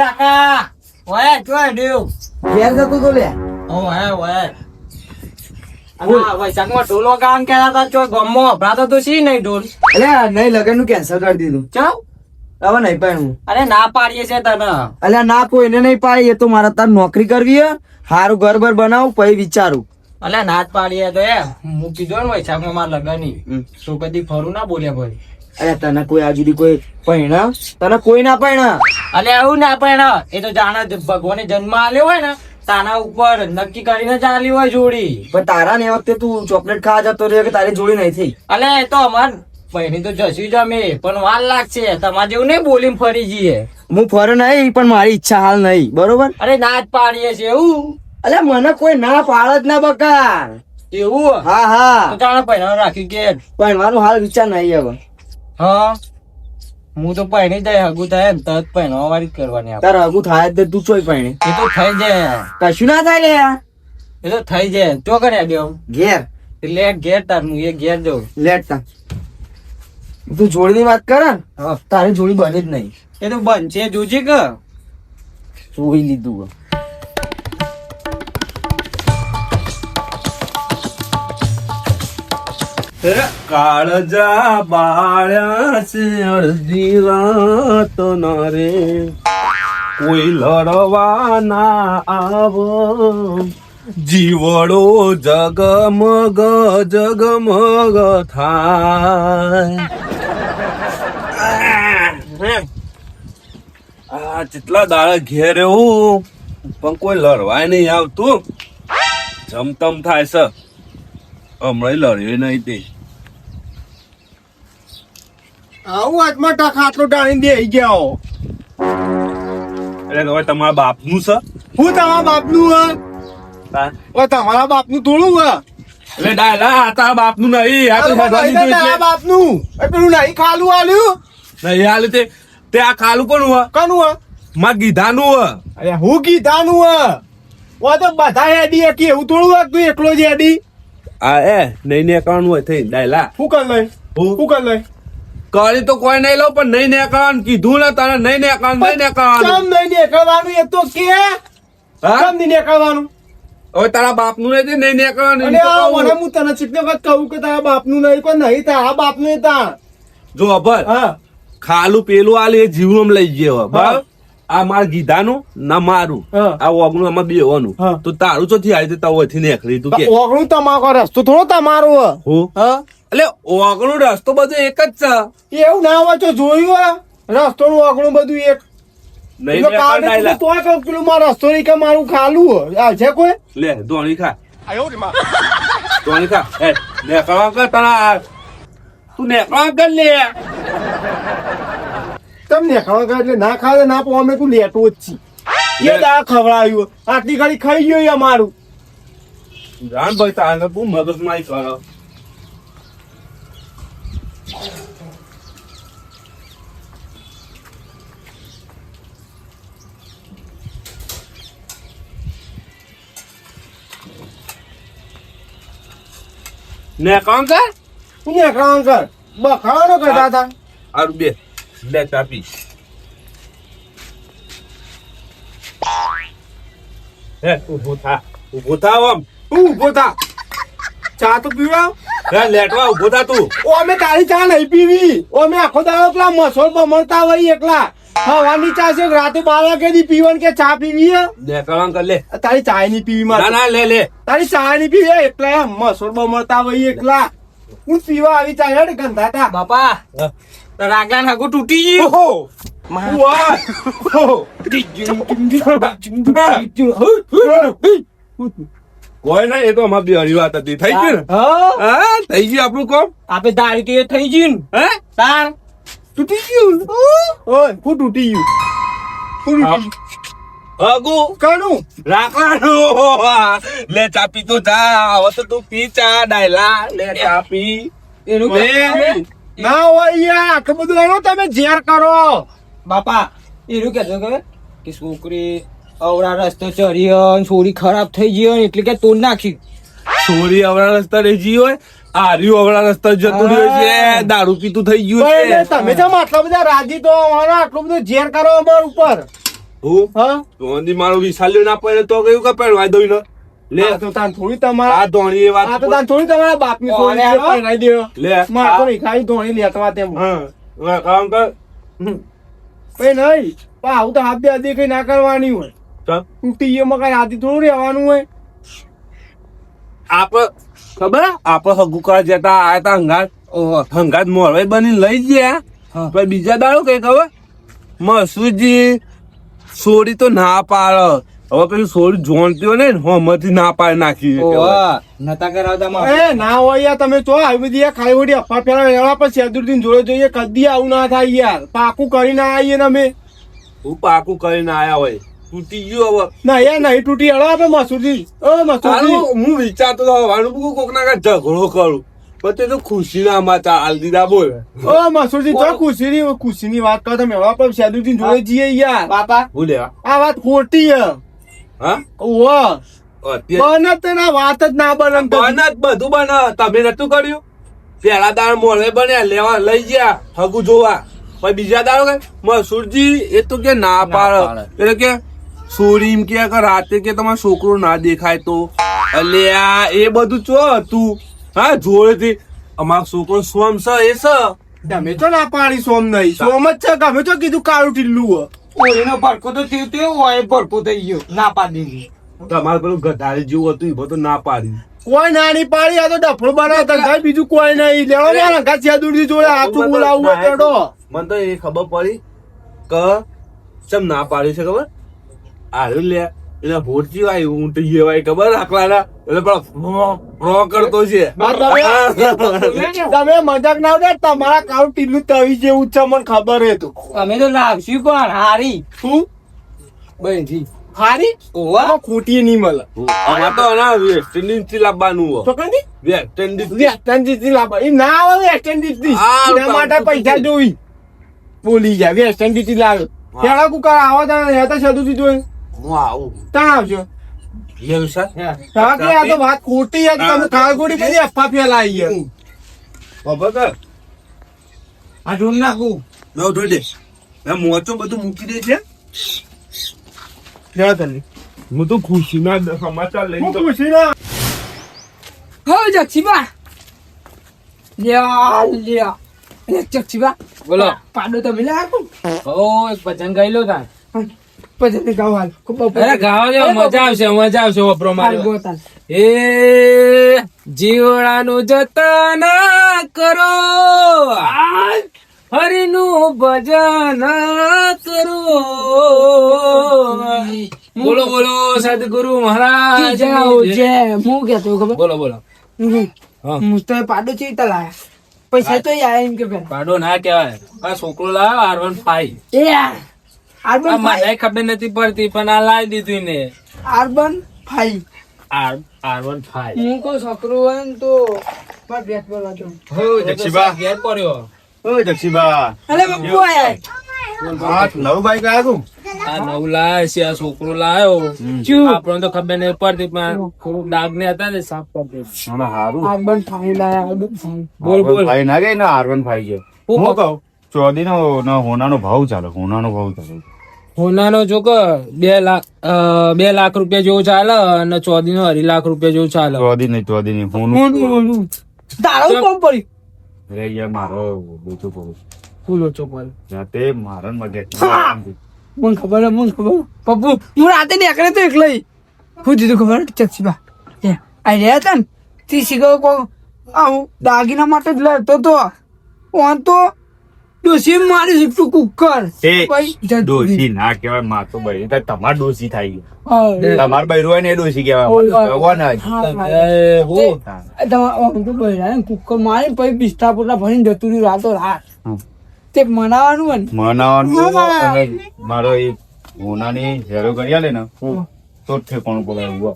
રાખા ઓય ચોય દેવ ઘેર જતો તો લે. ઓય આ વૈશાખમાં ઢોલો ગામ કેતા હતા ચોય ગમો ભરાતો તો સી નહીં ઢોલ અલ્યા નહીં લગન નું કેન્સલ કરી દીધું. ચાલ હવે નહીં પાડવું. અરે ના પાડીએ છે તને અલ્યા ના કોઈને નહીં પાડી. એ તો મારે તાર નોકરી કરવી હે, હારું ઘર બર બનાવું પછી વિચારું. અલ્યા ના જ પાડીએ તો હું કીધું ને વૈશાખમાં મારા લગન તો કદી ફરું ના બોલ્યા ભાઈ. અલ્યા તને કોઈ આ જુદી કોઈ પૈણા તને કોઈ ના પૈણા. અલ્યા એવું ના પણ એ તો જાણે ભગવાને જન્મ આલ્યો હોય ને તાના ઉપર નક્કી કરીને ચાલી હોય જોડી. પણ તારા ને એ વખતે તું ચોકલેટ ખાવા જતો રહ્યો કે તારી જોડી નહીં થઈ. અલ્યા એ તો અમાર બહેની તો જશું જમે પણ વાર લાગશે તમારે જેવું નહીં બોલીને ફરી જઈએ. હું ફરે નહીં પણ મારી ઈચ્છા હાલ નહીં. બરોબર. અરે ના જ પાડીએ છે એવું. અલ્યા મને કોઈ ના પાડ જ ના બકાર. એવું હા હા તો તાણે પહેલા રાખી કે પણ મારો હાલ વિચાર નહીં હવે. હા હું તો પહેરી જાય હગું થાય ને તરત પહેરવા વાળી જ કરવાની આપણે. તારે હગું થાય જ તું ચોય પૈણી. એ તો થઈ જાય કશું ના થાય લે. એ તો થઈ જાય તો કર્યા દેવ ઘેર એટલે ઘેર તાર હું એ ઘેર જઉં. લેટ તા તું જોડીની વાત કર ને. હા તારી જોડી બની જ નહીં. એ તો બનશે જોજે કે જોઈ લીધું. કાળજા બાળ્યા છે અડધી રાત ના રે કોઈ લડવા ના આવો જીવડો જગમગ જગમગ થાય. આ જેટલા દાડા ઘેર એવું પણ કોઈ લડવાય નહીં આવતું. જમતમ થાય છે હમણાં લડ્યું નહીં તે. આવું હાથમાં ટકા આટલો ટાણી દે ગયા. અરે હવે તમારા બાપનું છે. હું તમારા બાપનું હે તમારા બાપનું થોડું હે. એટલે ડાયલા આ તારા બાપનું નહીં. આ તો તારા બાપનું પેલું નહીં ખાલું આલ્યું નહીં હાલ તે આ ખાલું કોનું હ કનું હે માં ગીધાનું હ. અરે હું કીધાનું હે ઓ તો બધા હેડી કે એવું થોડું હે તું એકલો જ હેડી. આ નહીં નેકવાનું હોય થઈ ડાયલા. શું કર લઈ શું કર લઈ કરી તો કોઈ નહીં લઉં પણ નહીં નેકવાનું કીધું ને તને નહીં નેકવાનું નહીં નેકવાનું. કેમ નહીં નીકળવાનું એ તો કે હા કેમ નહીં નીકળવાનું. હવે તારા બાપનું નહીં નહીં નેકવાનું એમ અને તો આ કહું. મને હું તને ચીટલી વખત કહું કે તારા બાપનું નહીં કોઈ નહીં તારા બાપનું તા. જો અભર હા ખાલું પેલું આલી એ જીવનું લઈ ગયો બરાબર. આ માર ગીધાનું ના મારું હા. આ ઓગણું આમાં બેવાનું હા. તો તારું ચોથી આવી રીતે ઓથી નીકળી તું કે ઓગણું તમારો રસ્તો થોડો તમારો હે. હું હા એટલે ઓગણું રસ્તો બધો એક જ છે. એવું ના હોય તો જોયું હે રસ્તો નું ઓગણું બધું એક. નહીં પેલો કાલે નેકળાય તું તોય કહું પેલું મારો રસ્તો નહીં કે મારું ખાલું હે. આ છે કોઈ લે ધોણી ખા ધોણી ખા એ નેકળવા કર તને તું નેકળવા કર લે. તમને ખાવા એટલે ના ખાવે ના પો અમે તું લેતો જ છી. એ દા ખવડાવ્યું આટલી ઘડી ખાઈ ગયો એ અમારું. જાણ ભાઈ તારે તું મગજ મારી કરો. નેકળવા કર તું ને ખાવા કર બખાવાનો કરતા હતા. આરું બે લે ચાપી. હે ઉભો થા આમ. તું ઉભો થા ચા તો પીવડાવ. હે લેટવા ઉભો થા તું. ઓ અમે તારી ચા નહીં પીવી. ઓ અમે આખો દાડો પેલા મસોલ બમણતા હોય એકલા. હવાની ચા છે રાતે 12 વાગે ની પીવાની કે ચા પીવી હે. નેકળવા કર લે. તારી ચા ની પીવી ના મારે. ના લે લે. તારી ચા ની પીવી એકલા મસોલ બમણતા હોય એકલા. હું પીવા આવી ચા હેડ ગંધાતા. બાપા હા. રાગલાન હગું તૂટી ગયું. ઓહો વાહ ઓહો કોઈ ના એ તો અમાર બેહરી વાત હતી. થઈ ગયું ને હા હા થઈ ગયું આપણું કામ. આપે દાળ કે થઈ ગયું હે તાર તૂટી ગયું. ઓય હું તૂટી ગયું. હું તૂટી હગુ કણું રાખવાનું. લે ચાપી તો જા હવે તો તું પી ચા ડાયલા લે ચાપી. એનું લે. ના હોય યાર આટલું બધું એનો તમે ઝેર કરો. બાપા એનું કેતો કે છોકરી અવરા રસ્તો ચડી અને છોરી ખરાબ થઈ ગઈ હોય એટલે કે તોડ નાખી. ચોરી અવળા રસ્તા રહી ગઈ હોય આર્યું અવળા રસ્તા જતું રહ્યું છે. દારૂ પીતું થઈ ગયું પણ છે. તમે જેમ આટલા બધા રાજી તો અમારો આટલું બધું ઝેર કરો અમાર ઉપર. હું હા ધોની મારો વિશાલ્યો ના પડે તો કયું કે પહેરવાય દઉં ને લે આ તો તાન થોડી તમારા આ ધોણી એ વાત આ તો તાન થોડી તમારા બાપની છોડી છે, પરણાઈ દ્યો. લે મારે તો નહીં ખાલી ધોણી લેતવા તેમ હા કામ કર કઈ નહીં પણ આવું તો હાથ દે કઈ ના કરવાની હોય ચાલ ટીએમાં કઈ હાથી થોડું રહેવાનું હોય. આપડે ખબર આપડે હગુ કરવા જતા આયા તા હંગાત મોરવાઈ બની લઈ ગયા પણ બીજા દાડો કઈ ખબર મસુજી સોડી તો ના પાડ હવે પેલું સોડી જોણતી હોય ને હોમથી ના પાડ નાખી ઓવા નતા કરાવતા માં એ ના હોય યાર, તમે જો આવી બધી યાર ખાલી ખોટી અફવા ફેલાવે એવા પણ સેદુરદીન જોડે જોઈએ કદી આવું ના થાય યાર. પાકું કરીને આવીએ ને અમે. હું પાકું કરીને આયા હોય તૂટી ગયો હવે ના યાર નહીં તૂટી હળો આપણે મસૂરજી. ઓ મસૂરજી હારું, હું વિચારતો હતો હવાનું કોક ના કાંઈ ઝઘડો કરું પણ તે તો ખુશી ના માતા હાલ દીધા બોલ ઓ મસૂરજી તો ખુશીની વાત કરો તમે એવા પણ સેદુરદીન જોડે જઈએ યાર. બાપા હું લેવા આ વાત ખોટી છે. હા ઓહો અત્યારે બને તો ના વાત જ ના બને બને જ બધું બને તમે નતું કર્યું પેલા દાળ મોડે બન્યા લેવા લઈ ગયા હગુ જોવા પછી બીજા દાડો કે મસૂરજી એ તો કે ના પાડે એટલે કે સોરી એમ કે રાતે કે તમારો છોકરો ના દેખાય તો અલ્યા એ બધું ચો હતું હા જોડેથી અમારો છોકરો સોમ છે એ છે તમે તો ના પાડી સોમ નહીં સોમ જ છે. ગમે તો કીધું કાળું ટીલું ઓળીનો ભડકો તો થયું તો હોય ભડકો થઈ ગયો ના પાડી દીધી. તમારે પેલું ગધારી જેવું હતું એ બધું ના પાડી કોઈ નાની પાડી. આ તો ડફળો બનાવતા થાય બીજું કોઈ નહીં. લેવો મારા અંગા સેદુરજી જોડે હાથું બોલાવવું હોય તેડો. મને તો એ ખબર પડી કે ચમ ના પાડી છે ખબર આરે લે એના ભોટ જેવા ઊંટ જેવાય ખબર આકલાના એટલે પેલો રો કરતો છે તમે મજાક ના ઉડે. તમારા કાળું ટીલું તવી જેવું છે મને ખબર હે. તો અમે તો લાવશું પણ હારી શું બનથી હારી ઓવા ખોટી નહીં મળે. આમાં તો એના વેસ્ટ ઇન્ડિઝ થી લાવવાનું તો કઈ વેસ્ટ ઇન્ડિઝ વેસ્ટ ઇન્ડિઝ થી લાવવા એ ના આવે. વેસ્ટ ઇન્ડિઝ થી હા, એના માટે પૈસા જોઈ બોલી જાય. વેસ્ટ ઇન્ડિઝ થી લાવે પેલા કુકર આવો તો સેદુરજી જોઈ હું આવું ત્યાં આવજો. એવું છે હા કે આ તો વાત ખોટી છે. તમે કાળગોડી બધી અફવા ફેલાઈ છે. ખબર કર આ ઢોલ નાખું ન ધોઈ દે એ મોચો બધું મૂકી દે છે જરા તને હું તો ખુશી ના સમાચાર લઈને હું ખુશી ના હો જક્ષીબા લ્યા લ્યા અરે જક્ષીબા બોલો પાડો તમે લાગો ઓ એક ભજન ગાઈ લો તા પછી ગાવ હાલ ખૂબ અરે ગાવા દે મજા આવશે વપરો મારે ગોતાલ એ જીવડાનું જતન કરો હરિનું ભજન કરો બોલો બોલો સદગુરુ મહારાજ જાઓ જે હું કેતો ખબર બોલો બોલો હા. હું તો પાડો ચી તલાયા પૈસા તો આયા એમ કે પેલા પાડો ના કહેવાય આ છોકરો લાવ્યો R15 એ આ આર્બન મને ખબર નથી પડતી પણ આ લાવી દીધું ને આર્બન 5 R15 હું કોઈ છોકરો હોય ને તો માર બેટ બોલવા દઉં જક્ષીબા. ઘેર પડ્યો ઓ જક્ષીબા અલે બાપુ આયા આ નવું બાઈક આવ્યા તું આ નવું લાવે છે આ છોકરો લાવ્યો ચૂપ આપણને તો ખબર નહીં પડતી પણ થોડુંક ડાઘ ને હતા ને સાફ કરી દે આર્બન 5 લાયા આર્બન 5 બોલ બોલ ભાઈ ના ગઈ ને R15 છે હું હું કહું ચોદી નો હોનાનો ભાવ ચાલે હોનાનો જો કે 2 લાખ રૂપિયા જેવું ચાલે અને ચોદી નો 2.5 લાખ રૂપિયા જેવું ચાલે ચોદી નહીં હોનું તારું કોમ પડી રે યાર મારો બોચો પડું ફૂલો ચોપલ જાતે મારન મગે મને ખબર પપ્પુ હું રાતે નીકળે તો એકલો હું દીધું ખબર ચક્ષીબા એ આ રહ્યા હતા ને તે શીખો કો આવું દાગીના માટે જ લેતો તો ઓન તો ડોસી મારી શીખતું કુકર એ ભાઈ જતું ડોસી ના કહેવાય માં તો ભાઈ તમાર ડોસી થાય હા. તમાર બૈરું હોય ને એ ડોસી ઓય, કહેવાય ઓય. કોણ હોય? હા, હા. એ હો તમારે બહેરા ને કુકર મારી પછી બિસ્તા પોટલા ભરીને જતું રહ્યું રાતો રાત હમ. તે મનાવાનું હોય ને મનાવાનું હા. અને મારો એ હોનાની હેરો કરી આલે ને તો જ ઠેકાણું બોલાય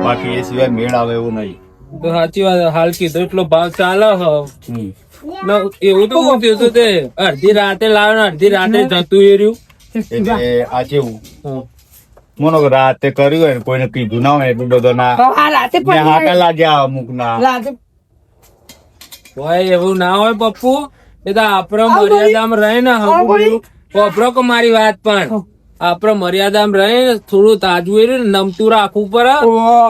બાકી એ સિવાય મેળ આવે એવું નહીં તો સાચી વાત હાલ કીધું એટલો ભાવ ચાલે હમ. એવું તો હું થયું હતું તે અડધી રાતે લાવે ને અડધી રાતે જતું એ રહ્યું એટલે આ કેવું મોનો રાતે કર્યું હોય ને કોઈને કીધું ના હોય એટલું બધો ના હા, રાતે ને હાકા પણ લાગ્યા અમુક ના રાતે હોય એવું ના હોય પપ્પુ એ તો આપડે મર્યાદામાં રહે ને હા, ભાઈ. વપરો કે મારી વાત પણ આપડે મર્યાદામાં રહે થોડું તાજું એ રહ્યું ને નમતું રાખવું પડે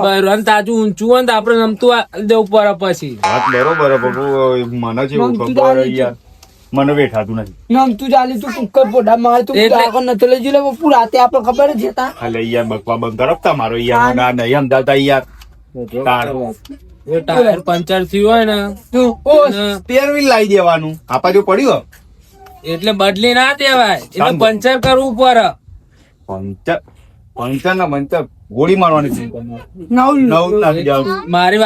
બહેરાને તાજું ઊંચું હોય ને તો આપડે નમતું દેવું પડે પછી વાત બરોબર બાપુ મને છે એવું નમતું ખબર ચાલી યાર મને બેઠાતું નથી નામ તું ચાલી તું કુકર પોડા મારે તું એટલે- આગળ નતો લઈ જઈ લે પપ્પુ રાતે આપણે ખબર જ હતા હાલે યાર બકવા બંધ કરો તમારો યાર ના નહીં સમજાવતા યાર તાર એ ટાયર પંચર થયું હોય ને ને તેર વ્હીલ લાવી દેવાનું આપા જો પડ્યું એટલે બદલી ના દેવાય એટલે પંચર કરવું પડે પંચર પંચર ના પંચર ગોળી મારવાની છે નવ નાખી જાવ મારી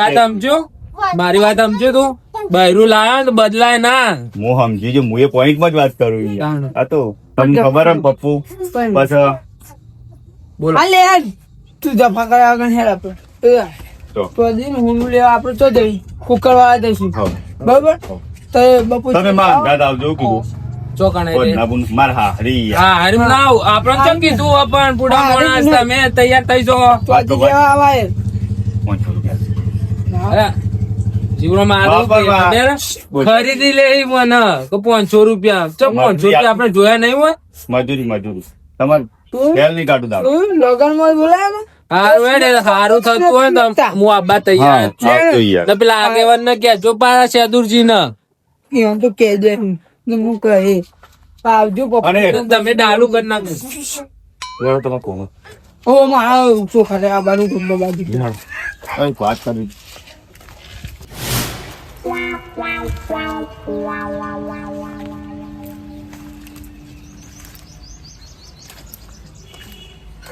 વાત સમજો તું બહેરું લાવ્યો ને તો બદલાય ના હું સમજી જો હું એ પોઈન્ટ માં જ વાત કરું યાર આ તો તમને ખબર હે પપ્પુ બસ હાલે યાર તું જફા કરે આગળ હેડ આપણે તો તો દિન હું લેવા આપણે તો જઈ કુકર વાળા જઈશું હવ. બરોબર તો બપુ તમે માર અંદાજ આવજો કીધું ચોકણ માર હારી યાર હા હરી ના આપડે કેમ કીધું પણ પૂડા માણસ તમે તૈયાર થઈ જાઓ તો આજે જેવા આવાય 500 રૂપિયા અરે, જીવનો મારો વાહ, વાહ, વાહ. ખબર? ખરીદી લે ઈ મને કે 500 રૂપિયા ચમ 500 રૂપિયા આપણે જોયા નહીં હોય મજૂરી તમારે તું ફેલ નહીં કાઢું દાડો તું લગન માં બોલાય ને હારું હેડે, હારું થતું હોય ને તો હું આબા તૈયાર છું. આવતો યાર ને પેલા આગેવાન ને કેજો પાછા શેદુરજી ને એમ તો કે દે હું કહે આવજો પપ્પુ અને તમે ડાલુ કરી નાખો તમે કોણ ઓ મારા ચોખા રે આબાનું ગુંડો બાજુ વાત કરી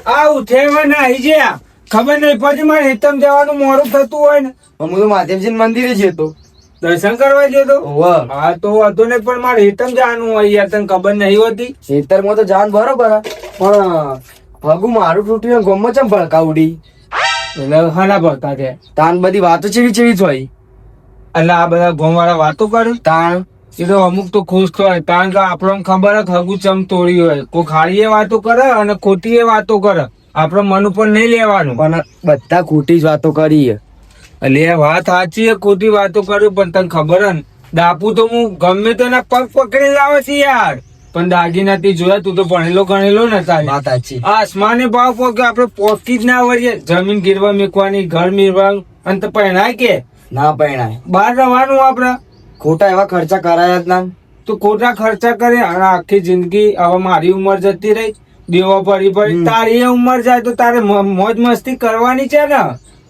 આ ઉઠે ને આવી ગયા ખબર નહીં પછી મારે હેતમ જવાનું મોડું થતું હોય ને હું તો મહાદેવજી મંદિરે જતો દર્શન કરવા જતો વાહ હા તો વાંધો નહીં પણ મારે હેતમ જવાનું હોય યાર તને ખબર નહીં હોતી ખેતરમાં તો જાન બરોબર હે. પણ ભગુ મારું તૂટીને ગમો ચમ ભડકાવડી એટલે હાલા ભરતા છે તાન બધી વાતો ચેવી ચેવી થઈ એટલે આ બધા ગોમ વાળા વાતો કરે તાણ એ તો અમુક તો ખુશ થાય કારણ કે આપણને ખબર હે ખગું ચમ તોડી હોય કોઈ ખાડીએ વાતો કરે અને ખોટી વાતો કરે આપડે મન ઉપર નહીં લેવાનું પણ બધા ખોટી જ વાતો કરી હે. એટલે એ વાત સાચી હે, ખોટી વાતો કરું પણ તને ખબર હે ને ડાપુ તો હું ગમે તો એના પગ પકડી લાવે છે યાર પણ દાગીના થી જોયા તું તો ભણેલો ગણેલો ને તારે વાત સાચી આસમાને ભાવ પોકે આપડે પોકી જ ના વળીએ જમીન ગીરવા મેકવાની ઘર મેળવાનું અને તો પહેણાય કે ના પરણાય બહાર રહેવાનું આપડે ખોટા એવા ખર્ચા કરાયા જ ના તો ખોટા ખર્ચા કરે અને આખી જિંદગી હવે મારી ઉંમર જતી રહી દેવા પડી તારી એ ઉંમર જાય તો તારે મોજ મસ્તી કરવાની છે ને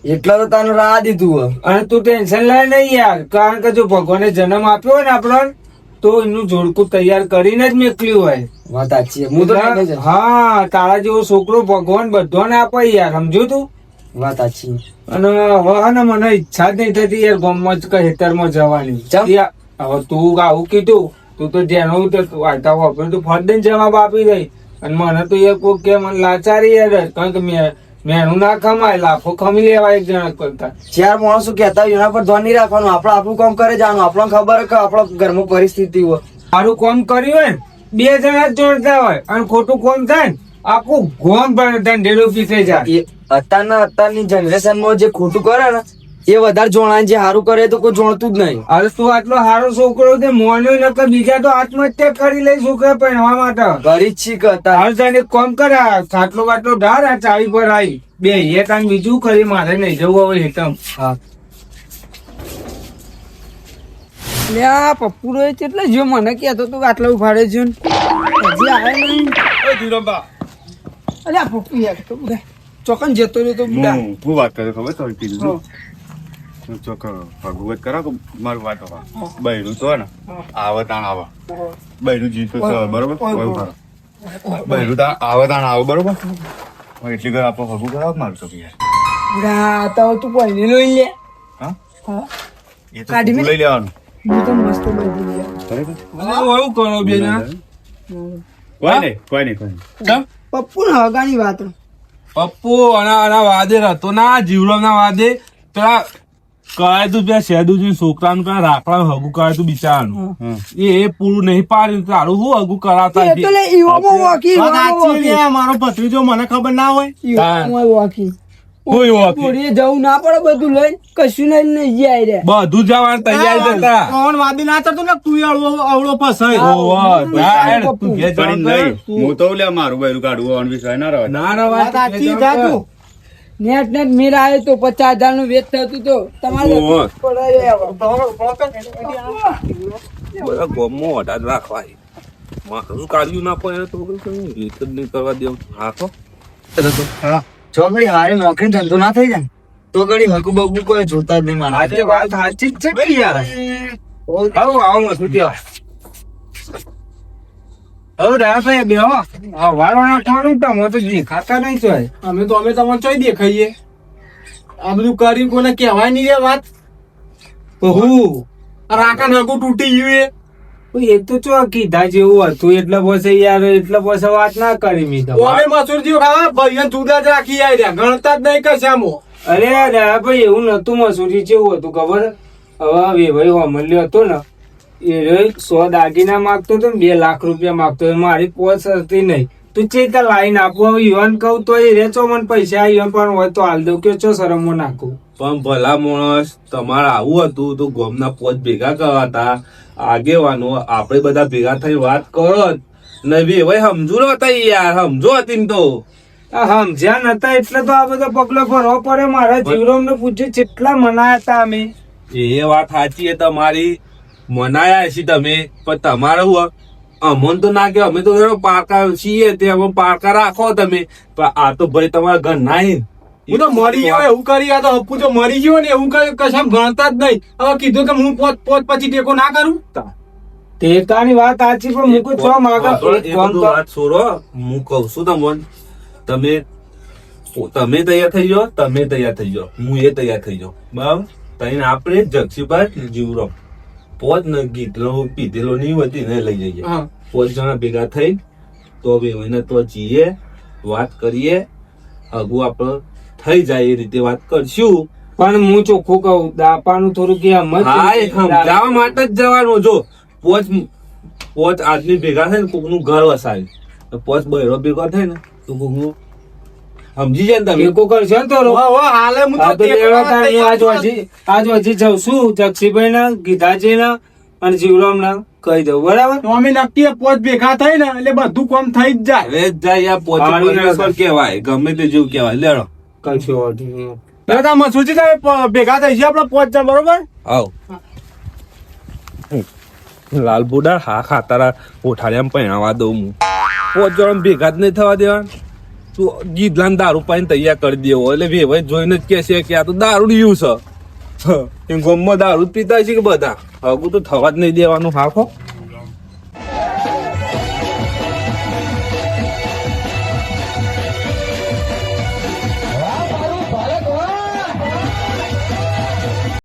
એટલા તો તને રાહ દીધું હે. અને તું ટેન્શન લે નહીં યાર કારણ કે જો ભગવાને જન્મ આપ્યો હોય ને આપણને તો એનું જોડકું તૈયાર કરીને જ મેકલ્યું હોય વાત સાચી હે. હું તો નહીં જતો. હા તારા જેવો છોકરો ભગવાન બધાને આપે યાર સમજો તું વાત સાચી અને હવે ને મને ઈચ્છા જ નહીં થતી યાર ગામમાં જ કે ખેતરમાં જવાની ચમ? યાર, હવે તું આવું કીધું તું તો જેનો વાર્તા વાપર તું ફરદે જવાબ આપી દઈ અને મને તો યાર કોઈ કે મને લાચારી યાર કારણ કે મેનું ના કમાય લાફો ખમી લેવા એક જણા કરતા ચાર માણસો કહેતા હોય એના પર ધ્યાન નહીં રાખવાનું આપણે આપણું કામ કરે જાણું આપણને ખબર હે કે આપણા ઘરમાં પરિસ્થિતિ હોય સારું કામ કર્યું હોય ને બે જણા જ જોડતા હોય અને ખોટું કામ થાય ને આખું ગોમ પણ ઢેડો પીસે જાય એ અત્યારની જનરેશનમાં જે ખોટું કરે ને એ વધારે જોણાય જે સારું કરે તો કોઈ જોણતું જ નહીં અરે તું આટલો સારો છોકરો તે મોન્યો નકર બીજા તો આત્મહત્યા કરી લઈ છોકરા પહેરવા માટે ગરીબ છી કરતા હાલ તને કોમ કર્યા ખાટલો બાટલો ઢાર આ ચાવી પર આવી બે એ કામ બીજું કરી મારે નહીં જવું હવે હેતમ હા લે આ પપ્પુ રો એટલે જો મને કહેતો તો આટલા ઉફાડે છે ને હજી આવે નહીં અરે આ પપ્પુ યાર તો બુડા ચોકન જતો રહ્યો તો બુડા હું વાત કરે ખબર તો કીધું ચોક ભગવત કરા કે મારું વાત હવા બૈરું તો હે ને આવે તાણ આવે બૈરું જીતો તો બરોબર બૈરું તાણ આવે તાણ આવે બરોબર એટલી ઘર આપણે ભગવું કરાવ મારું તો યાર બુડા તો તું કોઈ લઈ લે હા હા એ તો તું લઈ લેવાનું હું તો મસ્ત બધી લે બરાબર એવું કરો બેના કોઈ નહીં પપ્પુ ને હગાની વાત પપ્પુ આના વાદે હતો ના જીવડો ના વાદે પેલા કરાય તું પેલા શેદુજી છોકરાનું પેલા રાખવાનું હગું કરાય તું બિચારાનું એ પૂરું નહીં પાડ્યું તારું હું હગું કરાવતા એ તો લે ઈવામાં વાકી મારો ભત્રીજો મને ખબર ના હોય ઈવામાં વાકી કોઈ વાંકી. બોરીએ જવું ના પડે બધું લઈને કશું નહીં જાય રે બધું જવાનું તૈયાર હતા. કોણ વાદી ના થતો ને તું અવળો ફસાય. ઓવા, ના યાર, તું ઘેર પણ જવાનું નહીં હું તો લે મારું બૈરું કાઢવું ઓન વિષય ના રહે ના ના વાત સાચી જા તું. નેટ મેર આવ્યો તો 50,000 નું વેચ થતું તો તમારે ઓવા. પડે બધા ગોમમાં ઓઢા જ રાખવા છે. મારું કાઢ્યું ના પડે તો એ જ નહીં કરવા દેવું. હા તો જો ઘડી હારે નોકરી ધંધો ના થઈ જાય ને, તો ઘડી હકુ બકુ કોઈ જોતા જ નહીં મારા. આજે વાત સાચી જ છે કે યાર આવો આવો મસૂતી આવો. હવે રાભાઈ બેહો આ વાળવાના ઠારું તમે તો જી ખાતા નહીં છો અમે તમને ચોઈ દેખાઈએ. આ બધું કરી કોને કહેવાય નહીં રે વાત. હું આ રાકા નગું તૂટી ગયું એ. એ તો ચો કીધા જેવું હતું એટલે પછી યાર એટલે પછી વાત ના કરી મી તો ઓમે મસૂરજી ખાવા ભાઈ જુદા જ રાખી આઈ રહ્યા ગણતા જ નહીં કશામાં. અરે રાભાઈ એવું નતું મસૂરી જેવું હતું ખબર હવે ભાઈ અમલ્યો હતો ને એ 100 દાગીના માંગતો હતો ને 2 લાખ રૂપિયા માંગતો હતો. મારી પોચ હતી નહીં. તું ચેતા લાઈન આપો હવે યુવાન કહું તો એ રેચો મને પૈસા યુવાન પણ હોય તો હાલ દઉં કે ચો શરમમાં નાખું. પણ ભલા માણસ તમારે આવું હતું તો ગોમના પોત ભેગા કરાતા આગેવાનો આપણે બધા ભેગા થઈ વાત કરો ને બી હવે સમજુ ન હતા યાર સમજો હતી ને તો આ સમજ્યા નતા એટલે તો આ બધો પગલો ભરવો પડે. મારા જીવરામ ને પૂછ્યું કેટલા મનાયા હતા અમે. એ વાત સાચી છે તમારી મનાયા છે તમે પણ તમારે હું અમન તો ના કે અમે તો જરા પારકા છીએ તે અમે પારકા રાખો તમે પણ આ તો ભાઈ તમારા ઘર ના હું તો મરી ગયો એવું કરી. આ તો હપ્પુ તો મરી ગયો ને એવું કઈ કશામ ગણતા જ નહીં. હવે કીધું કે હું પોત પછી ટેકો ના કરું. ટેકાની વાત સાચી પણ મૂકું છો માગા એ બધું વાત છોડો હું કઉ છું તમને તમે તૈયાર થઈ જાઓ તમે તૈયાર થઈ જાઓ હું એ તૈયાર થઈ જાઉં બરાબર તઈને આપણે જક્ષીભાઈ જીવરો પોત ને ગીતલો પીધેલો નહીં હતી ને લઈ જઈએ. હા. 5 જણા ભેગા થઈ તો હવે એને તો જઈએ વાત કરીએ આગુ આપણે થઈ જાય એ રીતે વાત કરશું. પણ હું ચોખ્ખું કહું દાપાનું થોડું કે હા એ સમજાવવા માટે જ જવાનું. જો પોચ આદમી ભેગા થાય ને કોકનું ઘર વસાવી પોચ બહેરો ભેગો થાય ને તો કોકનું સમજી જાય ને તમે. ટેકો કરશો ને તો હાલે હું આ તો તો ટેકો લેવડા તાણી ના આજ હજી જઉં છું જક્ષીભાઈ ના ગીતાજી ના અને જીવરામ ના કહી દઉં બરાબર. તો અમે નક્કી પોત ભેગા થઈ ને એટલે બધું કામ થઈ જ જાય. હવે જાય આ પોચ પરમેશ્વર કહેવાય ગમે તે જેવું કહેવાય લેડો કશો વાંધો નહીં. દાદા મસૂરજી તમે ભેગા થઈ છે આપડે 5 જણ બરોબર. આવ લાલ બુડા હા ખાતારા ઓઠાડ્યા પહેણાવા દઉં હું 5 જણ ભેગા જ નહીં થવા દેવા. તું ગીધલાને દારૂ પાઈને તૈયાર કરી દેવો એટલે વેવાઈ જોઈને જ કે છે કે આ તો દારૂ ડીયું છે. એ ગોમમાં દારૂ જ પીતા છે કે બધા હગું તો થવા જ નહીં દેવાનું હાખો.